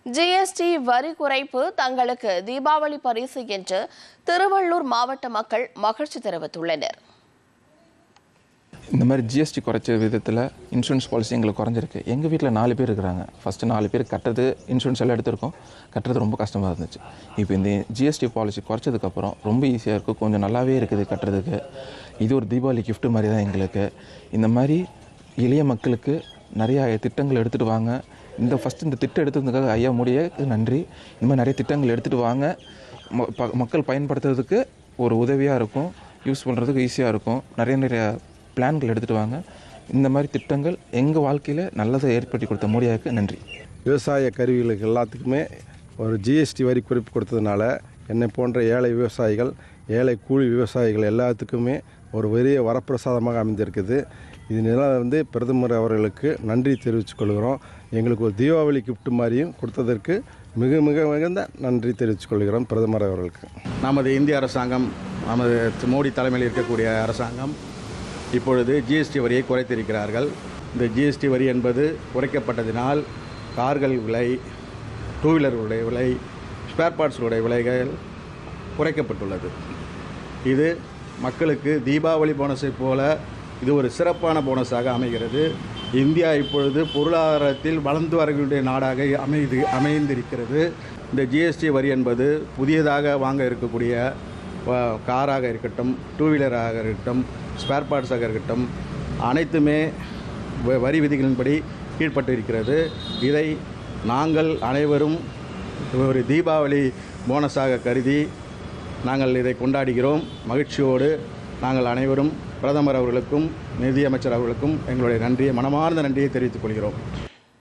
GST வரி குறைப்பு தங்களுக்கு தீபாவளி பரிசு என்று திருவள்ளூர் மாவட்ட மக்கள் மகிழ்ச்சி தெரிவித்துள்ளனர். இந்த மாதிரி ஜிஎஸ்டி குறைச்ச விதத்தில் இன்சூரன்ஸ் பாலிசி எங்களுக்கு குறைஞ்சிருக்கு. எங்கள் வீட்டில் 4 பேர் இருக்கிறாங்க. ஃபஸ்ட்டு 4 பேர் கட்டுறது இன்சூரன்ஸ் எல்லாம் எடுத்திருக்கோம். கட்டுறது ரொம்ப கஷ்டமாக இருந்துச்சு. இப்போ இந்த ஜிஎஸ்டி பாலிசி குறைச்சதுக்கப்புறம் ரொம்ப ஈஸியாக இருக்குது, கொஞ்சம் நல்லாவே இருக்குது கட்டுறதுக்கு. இது ஒரு தீபாவளி கிஃப்ட் மாதிரி தான் எங்களுக்கு. இந்த மாதிரி எளிய மக்களுக்கு நிறையா திட்டங்கள் எடுத்துகிட்டு வாங்க. இந்த திட்டம் எடுத்ததுக்காக ஐயா மோடிக்கு நன்றி. இந்த மாதிரி நிறைய திட்டங்கள் எடுத்துகிட்டு வாங்க. மக்கள் பயன்படுத்துறதுக்கு ஒரு உதவியாக இருக்கும், யூஸ் பண்ணுறதுக்கு ஈஸியாக இருக்கும். நிறைய பிளான்கள் எடுத்துகிட்டு வாங்க. இந்த மாதிரி திட்டங்கள் எங்கள் வாழ்க்கையில் நல்லதை ஏற்படுத்தி கொடுத்த மோடியாவுக்கு நன்றி. விவசாய கருவிகளுக்கு எல்லாத்துக்குமே ஒரு ஜிஎஸ்டி வரி குறைப்பு கொடுத்ததுனால என்னை போன்ற ஏழை விவசாயிகள், ஏழை கூலி விவசாயிகள் எல்லாத்துக்குமே ஒரு பெரிய வரப்பிரசாதமாக அமைந்திருக்குது. இதனால் பிரதமர் அவர்களுக்கு நன்றி தெரிவித்துக் கொள்கிறோம். எங்களுக்கு ஒரு தீபாவளி கிஃப்ட் மாதிரியும் கொடுத்ததற்கு மிகுந்த நன்றி தெரிவித்துக் கொள்கிறோம் பிரதமர் அவர்களுக்கு. நமது இந்திய அரசாங்கம், நமது மோடி தலைமையில் இருக்கக்கூடிய அரசாங்கம் இப்பொழுது ஜிஎஸ்டி வரியை குறைத்திருக்கிறார்கள். இந்த ஜிஎஸ்டி வரி என்பது குறைக்கப்பட்டதினால் கார்கள் விலை, டூ வீலர்களுடைய விலை, ஸ்பேர் பார்ட்ஸுடைய விலைகள் குறைக்கப்பட்டுள்ளது. இது மக்களுக்கு தீபாவளி போனஸை போல இது ஒரு சிறப்பான போனஸாக அமைகிறது. இந்தியா இப்பொழுது பொருளாதாரத்தில் வளர்ந்து வரக்கூடிய நாடாக அமைந்திருக்கிறது. இந்த ஜிஎஸ்டி வரி என்பது புதியதாக வாங்க இருக்கக்கூடிய காராக இருக்கட்டும், டூ வீலராக இருக்கட்டும், ஸ்பேர் பார்ட்ஸாக இருக்கட்டும், அனைத்துமே வரி விதிகளின்படி கீழ்ப்பட்டு இருக்கிறது. இதை நாங்கள் அனைவரும் ஒரு தீபாவளி போனஸாக கருதி நாங்கள் இதை கொண்டாடுகிறோம். மகிழ்ச்சியோடு நாங்கள் அனைவரும் பிரதமர் அவர்களுக்கும் நிதியமைச்சர் அவர்களுக்கும் எங்களுடைய மனமார்ந்த நன்றியை தெரிவித்துக் கொள்கிறோம்.